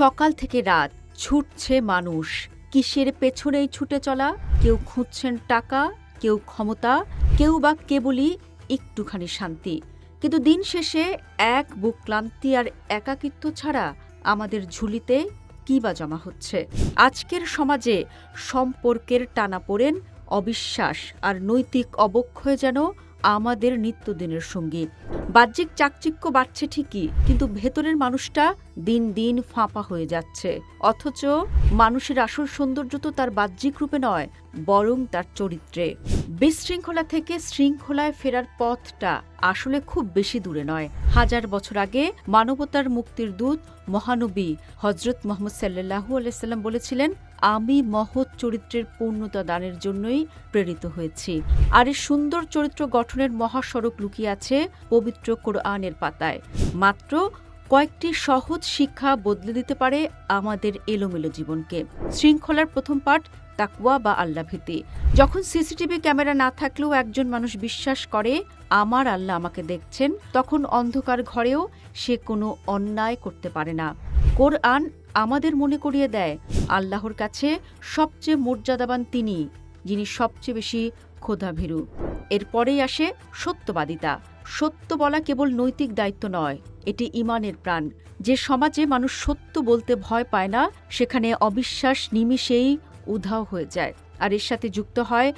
সকাল থেকে রাত ছুটছে মানুষ। কিসের পেছনেই ছুটে চলা? কেউ খুঁজছেন টাকা, কেউ ক্ষমতা, কেউ বা কেবলই একটুখানি শান্তি। কিন্তু দিন শেষে এক বুক ক্লান্তি আর একাকিত্ব ছাড়া আমাদের ঝুলিতে কী বা জমা হচ্ছে? আজকের সমাজে সম্পর্কের টানাপোড়েন, অবিশ্বাস আর নৈতিক অবক্ষয় যেন আমাদের নিত্যদিনের সঙ্গী। বাহ্যিক চাকচিক্য বাড়ছে ঠিকই, কিন্তু ভেতরের মানুষটা দিন দিন ফাঁপা হয়ে যাচ্ছে। অথচ মানুষের আসল সৌন্দর্য তো তার বাহ্যিক রূপে নয়, বরং তার চরিত্রে। বিশৃঙ্খলা থেকে শৃঙ্খলায় ফেরার পথটা আসলে খুব বেশি দূরে নয়। হাজার বছর আগে মানবতার মুক্তির দূত মহানবী হজরত মুহাম্মদ সাল্লাল্লাহু আলাইহি সাল্লাম বলেছিলেন, আমি মহৎ চরিত্রের পূর্ণতা দানের জন্যই প্রেরিত হয়েছি। আর এই সুন্দর চরিত্র গঠনের মহাসড়ক লুকিয়ে আছে পবিত্র কোরআনের পাতায়। মাত্র কয়েকটি সহজ শিক্ষা বদলে দিতে পারে আমাদের এলোমেলো জীবনকে। শৃঙ্খলার প্রথম পাঠ তাকওয়া বা আল্লাহভীতি। যখন সিসিটিভি ক্যামেরা না থাকলেও একজন মানুষ বিশ্বাস করে আমার আল্লাহ আমাকে দেখছেন, তখন অন্ধকার ঘরেও সে কোনো অন্যায় করতে পারে না। কোরআন আমাদের মনে করিয়ে দেয়, আল্লাহর কাছে সবচেয়ে মর্যাদাবান তিনি, যিনি সবচেয়ে বেশি ক্ষোধাভীরু। এরপরেই আসে সত্যবাদিতা। সত্য বলা কেবল নৈতিক দায়িত্ব নয়, এটি ঈমানের প্রাণ। যে সমাজে মানুষ সত্য বলতে ভয় পায় না, সেখানে অবিশ্বাস নিমিষেই উধাও হয়ে যায়। আর এর সাথে যুক্ত হয়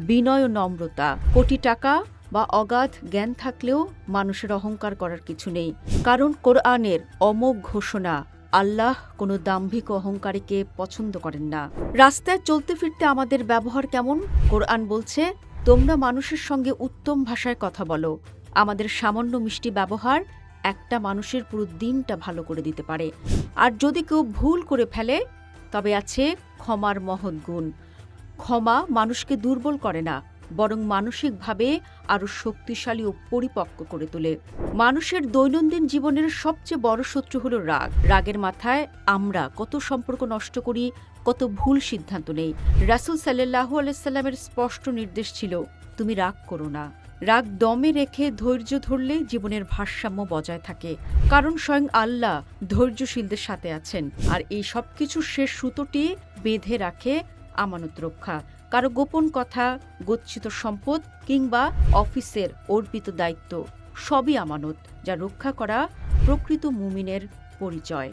বিনয় ও নম্রতা। কোটি টাকা বা অগাধ জ্ঞান থাকলেও মানুষের অহংকার করার কিছু নেই, কারণ কোরআনের অমোঘ ঘোষণা, আল্লাহ কোনো দাম্ভিক অহংকারীকে পছন্দ করেন না। রাস্তায় চলতে ফিরতে আমাদের ব্যবহার কেমন? কোরআন বলছে, তোমরা মানুষের সঙ্গে উত্তম ভাষায় কথা বলো। আমাদের সামান্য মিষ্টি ব্যবহার একটা মানুষের পুরো দিনটা ভালো করে দিতে পারে। আর যদি কেউ ভুল করে ফেলে, তবে আছে ক্ষমার মহৎ গুণ। ক্ষমা মানুষকে দুর্বল করে না, বরং মানসিকভাবে আরও শক্তিশালী ও পরিপক্ক করে তোলে। মানুষের দৈনন্দিন জীবনের সবচেয়ে বড় শত্রু হলো রাগ। রাগের মাথায় আমরা কত সম্পর্ক নষ্ট করি, কত ভুল সিদ্ধান্ত নেই। রাসূল সাল্লাল্লাহু আলাইহি সাল্লামের স্পষ্ট নির্দেশ ছিল, তুমি রাগ করো না। রাগ দমে রেখে ধৈর্য ধরলে জীবনের ভারসাম্য বজায় থাকে, কারণ স্বয়ং আল্লাহ ধৈর্যশীলদের সাথে আছেন। আর এই সবকিছুর শেষ সুতোটি বেঁধে রাখে আমানত রক্ষা। কারো গোপন কথা, গচ্ছিত সম্পদ কিংবা অফিসের অর্পিত দায়িত্ব সবই আমানত, যা রক্ষা করা প্রকৃত মুমিনের পরিচয়।